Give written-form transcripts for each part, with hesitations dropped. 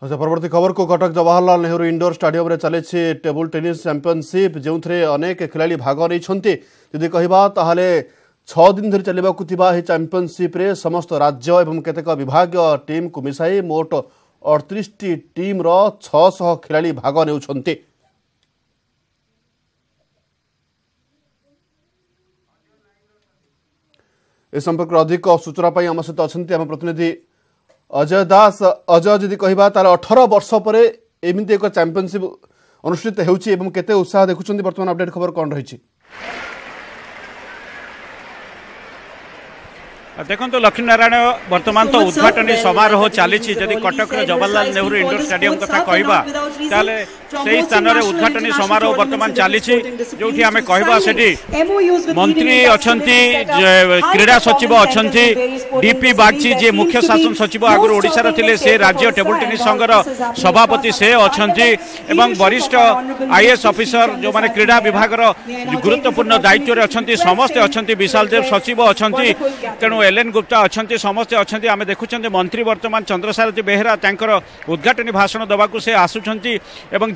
अच्छा परवर्ती खबर को कटक जवाहरलाल नेहरू इंडोर स्टाडियम रे चले टेबल टेनिस चैंपियनशिप जो अनेक खिलाड़ी भाग नहीं जदि कहबा ताहले 6 दिन धरी चलवाक चैंपियनशिप रे समस्त राज्य एवं केतेक विभाग टीम को मिसाई मोट 38 टीम रो 600 खिलाड़ी भाग नेउछन्ते। ए संपर्क अधिक सूचना आम सहित अच्छा आम प्रतिनिधि अजय दास। अजय जदि कहबा तार 18 वर्ष पर एमती एक चैंपियनशिप अनुष्ठित होउछि एवं केते उत्साह देखुछन्ति वर्तमान अपडेट खबर कोन रहिछि? देखो लक्ष्मीनारायण वर्तमान तो उद्घाटन समारोह चली जदि कटक जवाहरलाल नेहरू इंडोर स्टेडियम कथा कहबा ताले सेही स्थान रे उद्घाटन समारोह वर्तमान चली जोठी आमे कहबा सेठी मंत्री अछंती क्रीड़ा सचिव अछंती डीपी बागची जे मुख्य शासन सचिव आगुर ओडिसा रे थिले से राज्य टेबल टेनिस संघर सभापति से अछंती एवं वरिष्ठ आईएएस ऑफिसर जो माने क्रीड़ा विभाग रो गुरुत्वपूर्ण दायित्व रे अछंती समस्त अछंती विशाल देव सचिव अछंती तेणु एलएन गुप्ता अच्छा समस्ते अच्छा आम देखुं मंत्री वर्तमान चंद्रसारथी बेहेरा उद्घाटनी भाषण देवाक से आसुंच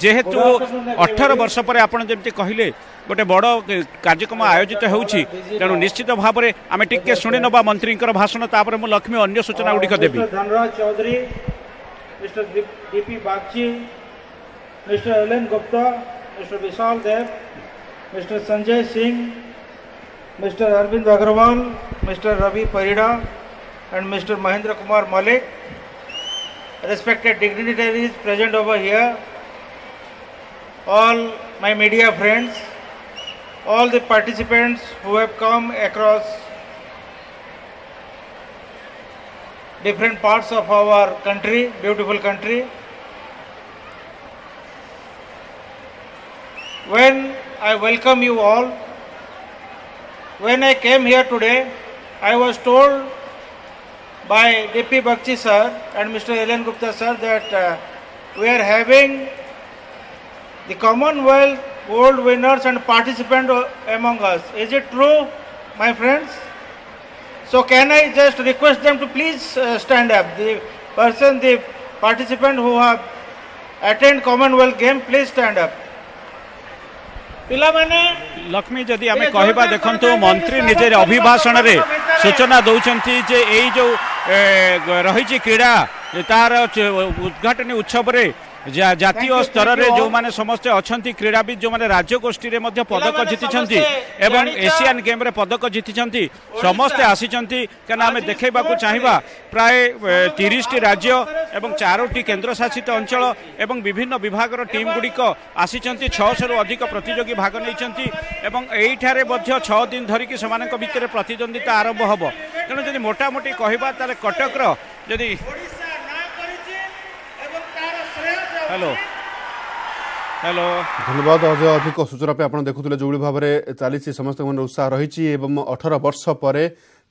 जेहेतु 18 वर्ष पर आपड़ जमी कहले गोटे बड़ कार्यक्रम आयोजित होउछि तेणु निश्चित भाव में आम टिके शुणी नवा मंत्री भाषण तापर मु लक्ष्मी अन्य सूचना गुड़िक Devi. Dhanraj Chaudhary, mister D P Bagchi, mister L N Gupta, mister Vishal Dev, mister Sanjay Singh, Mr. Arvind Agarwal, Mr. Ravi Parida and Mr. Mahendra Kumar Malik, respected dignitaries present over here, all my media friends, all the participants who have come across different parts of our country, beautiful country. When I welcome you all, when I came here today, I was told by DP Bagchi sir and Mr. Ellen Gupta sir that we are having the Commonwealth Gold winners and participants among us. Is it true, my friends? So can I just request them to please stand up? The participant who have attended Commonwealth game, please stand up. Lakshmi जदि आम कहबा देखंतु मंत्री निजे अभिभाषण रे सूचना दौरान जे यही जो रही क्रीड़ा तार उद्घाटनी उत्सव रे जातीय स्तर रे जो माने समस्त अछंती क्रीड़ाविद जो माने राज्य गोष्ठी रे मध्य पदक जीति एवं एशियन गेम रे पदक जीति समस्ते आसीचंती कना आमे देखैबा को चाहिबा प्राय 30 राज्य एवं 4टी केंद्र शासित अंचल एवं विभिन्न विभाग रो टीम गुड़िक आसीचंती 600 रु अधिक प्रतियोगी भाग नैचंती एवं एठारे मध्य 6 दिन धरिकी समानक भितर प्रतिद्वंदिता आरंभ हबो। तेणु जदि मोटामोटी कहबा ताले कटक रो जदि हेलो हेलो धन्यवाद अजय। अधिक सूचना पे आपन देखुले जो भाव में चली समस्त मन उत्साह रही 18 वर्ष पर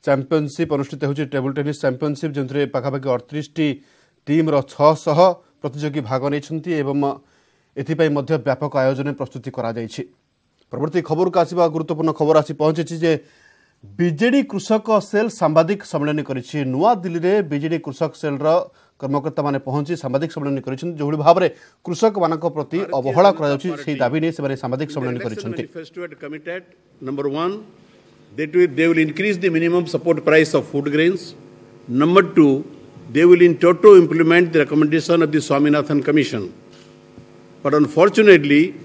चैंपियनशिप अनुष्ठित होची टेबल टेनिस चैंपियनशिप जो पाखापाखि 38 टीम रो 600 प्रतियोगी भाग नहीं एवं एथिपाई व्यापक आयोजन प्रस्तुति करा जायछि। परवर्ती खबर को आसिबा गुरुत्वपूर्ण खबर आसी पहुंची जे बीजेडी कृषक सेल सांबादिक सम्मेलन करिछि। नुआ दिल्ली रे बीजेडी कृषक सेल रो कर्मकर्ता माने पहुंची सांबादिक सम्मेलन करिछन जो भाव में कृषक मानक प्रति अवहेला करा जाउछि सेही दाबी नै से सांबादिक सम्मेलन करिछन्ति। Number 1, they will increase the minimum support price of food grains. Number 2, they will in toto implement the recommendation of the Swaminathan Commission. But unfortunately,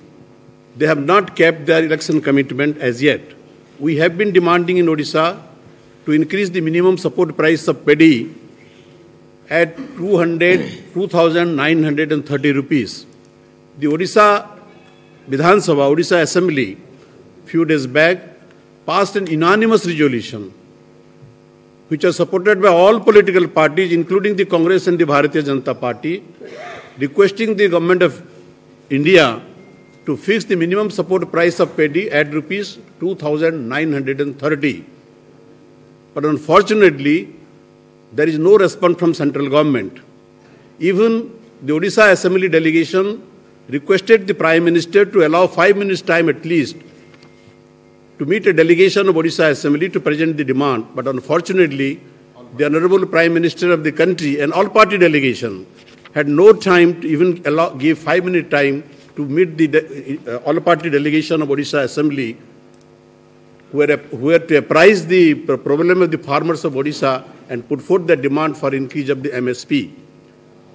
they have not kept their election commitment as yet. We have been demanding in Odisha to increase the minimum support price of paddy at 2,930 rupees. The Odisha Vidhan Sabha, Odisha Assembly, few days back, passed an unanimous resolution which was supported by all political parties, including the Congress and the Bharatiya Janata Party, requesting the Government of India to fix the minimum support price of paddy at rupees 2,930. But unfortunately, there is no response from central government. Even the Odisha Assembly delegation requested the Prime Minister to allow 5 minutes time at least to meet a delegation of Odisha Assembly to present the demand. But unfortunately, the Honorable Prime Minister of the country and all party delegation had no time to even give 5-minute time to meet the all-party delegation of Odisha Assembly, who were to apprise the problem of the farmers of Odisha and put forth the demand for increase of the MSP.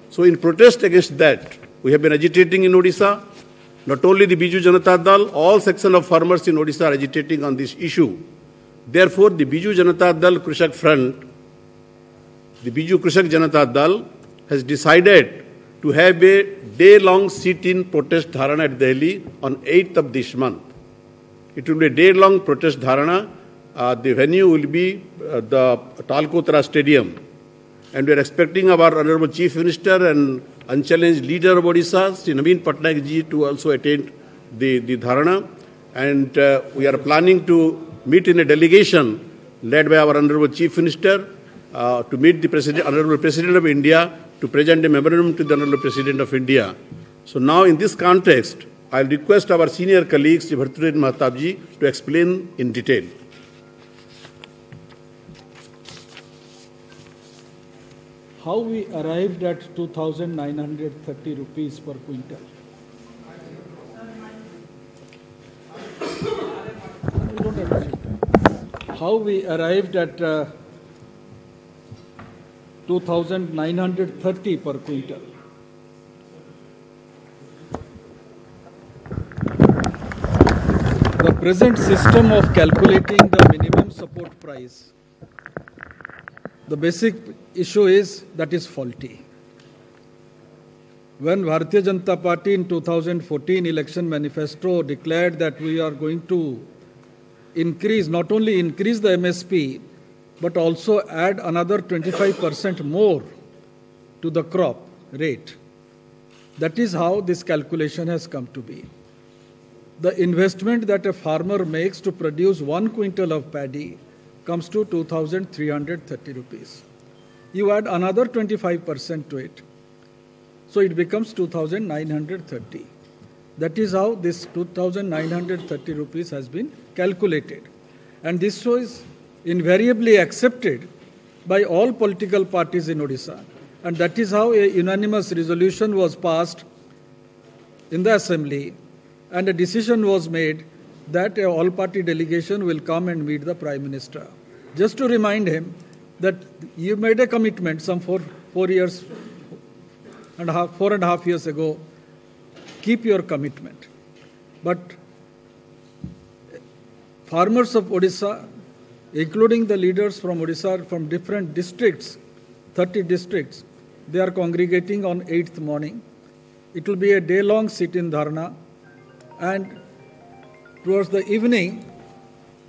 So in protest against that, we have been agitating in Odisha. Not only the Biju Janata Dal, all sections of farmers in Odisha are agitating on this issue. Therefore, the Biju Janata Dal Krishak Front, the Biju Krishak Janata Dal, has decided to have a day-long sit-in protest dharana at Delhi on 8th of this month. It will be a day-long protest dharana. The venue will be the Talkotara Stadium. And we are expecting our Honorable Chief Minister and unchallenged leader of Odisha, Sri Naveen Patnaik ji, to also attend the dharana. And we are planning to meet in a delegation led by our Honorable Chief Minister to meet the Honorable President of India to present a memorandum to the Honorable President of India. So now in this context, I will request our senior colleague, Sri Bhartrihari Mahtab ji, to explain in detail. How we arrived at 2,930 rupees per quintal. How we arrived at 2,930 per quintal. The present system of calculating the minimum support price, the basic issue is that is faulty. When Bharatiya Janata Party in 2014 election manifesto declared that we are going to increase, not only increase the MSP, but also add another 25% more to the crop rate. That is how this calculation has come to be. The investment that a farmer makes to produce 1 quintal of paddy comes to 2,330 rupees. You add another 25% to it, so it becomes 2,930. That is how this 2,930 rupees has been calculated. And this was invariably accepted by all political parties in Odisha. And that is how a unanimous resolution was passed in the Assembly, and a decision was made that an all-party delegation will come and meet the Prime Minister. Just to remind him that you made a commitment some 4 and a half years ago, keep your commitment. But farmers of Odisha, including the leaders from Odisha from different districts, 30 districts, they are congregating on 8th morning. It will be a day-long sit-in dharna, and towards the evening,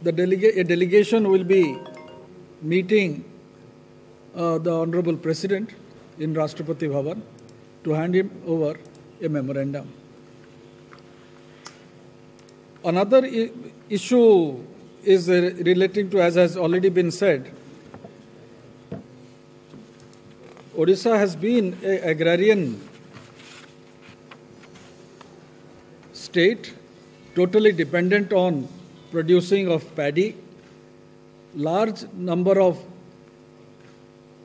a delegation will be meeting the Honorable President in Rashtrapati Bhavan to hand him over a memorandum. Another issue is relating to, as has already been said, Odisha has been an agrarian state, totally dependent on producing of paddy. Large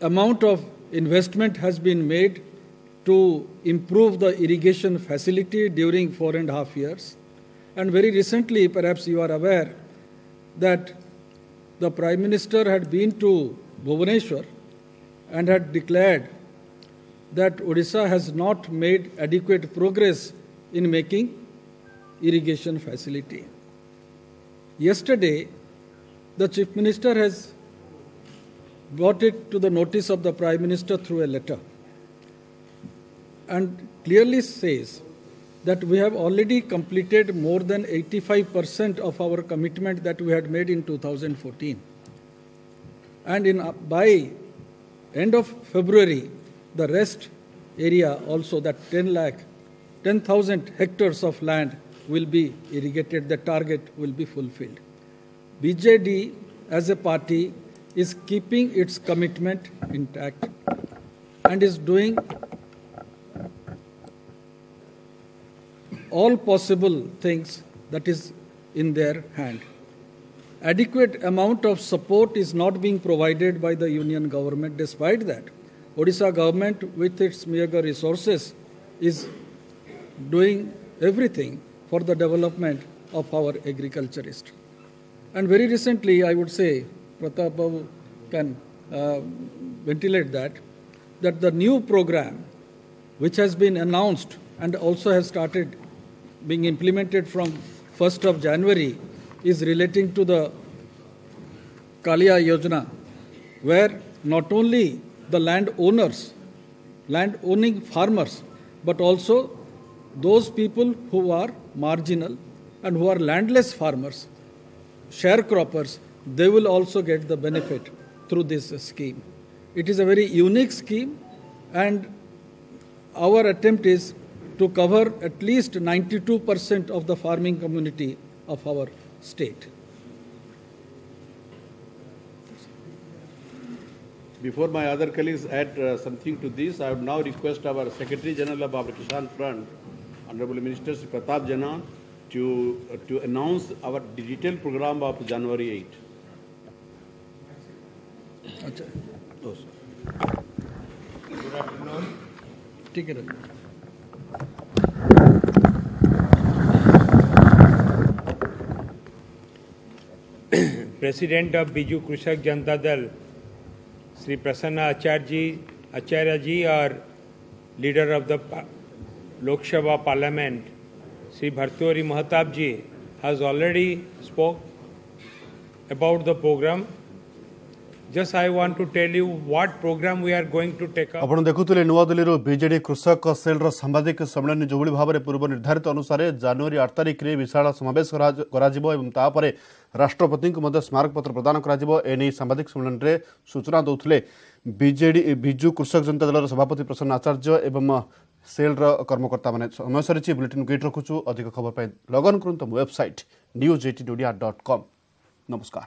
amount of investment has been made to improve the irrigation facility during 4.5 years. And very recently, perhaps you are aware, that the Prime Minister had been to Bhubaneswar and had declared that Odisha has not made adequate progress in making irrigation facility. Yesterday, the Chief Minister has brought it to the notice of the Prime Minister through a letter and clearly says that we have already completed more than 85% of our commitment that we had made in 2014. And by end of February, the rest area also, that 10,000 hectares of land will be irrigated, the target will be fulfilled. BJD as a party is keeping its commitment intact and is doing all possible things that is in their hand. Adequate amount of support is not being provided by the union government. Despite that, Odisha government with its meager resources is doing everything for the development of our agriculturists. And very recently, I would say, Pratap Babu can ventilate that the new program which has been announced and also has started being implemented from 1st of January is relating to the Kalia Yojana, where not only the land-owning farmers, but also those people who are marginal and who are landless farmers, sharecroppers, they will also get the benefit through this scheme. It is a very unique scheme, and our attempt is to cover at least 92% of the farming community of our state. Before my other colleagues add something to this, I would now request our Secretary General of our Kisan Front, Honorable Minister Sri Pratap Jana, to announce our detailed program of January 8. Achha. Oh, sir. Good afternoon. Take it. President of Biju Krishak Janata Dal, Sri Prasanna Acharya ji, or Leader of the Lok Sabha Parliament, Sri Bhartihari Mahatab ji, has already spoke about the program. Just I want to tell you what program we are going to take up. आपण देखुले नुआ Delhi BJD कृषक cell सांबादिक सम्मेलन जो भाव में पूर्व निर्धारित अनुसार जनवरी 8 तारिख में विशाल समावेश कर राष्ट्रपति को स्मारक पत्र प्रदान कर सांबादिक सम्मेलन में सूचना दौले बीजेडी बिजु कृषक जनता दल सभापति प्रसन्न आचार्य एवं सेल कर्मकर्ता मैंने समय सरी बुलेटिन गेट रखुचु अधिक खबर लॉग इन करूँ वेबसाइट news18odia.com। नमस्कार।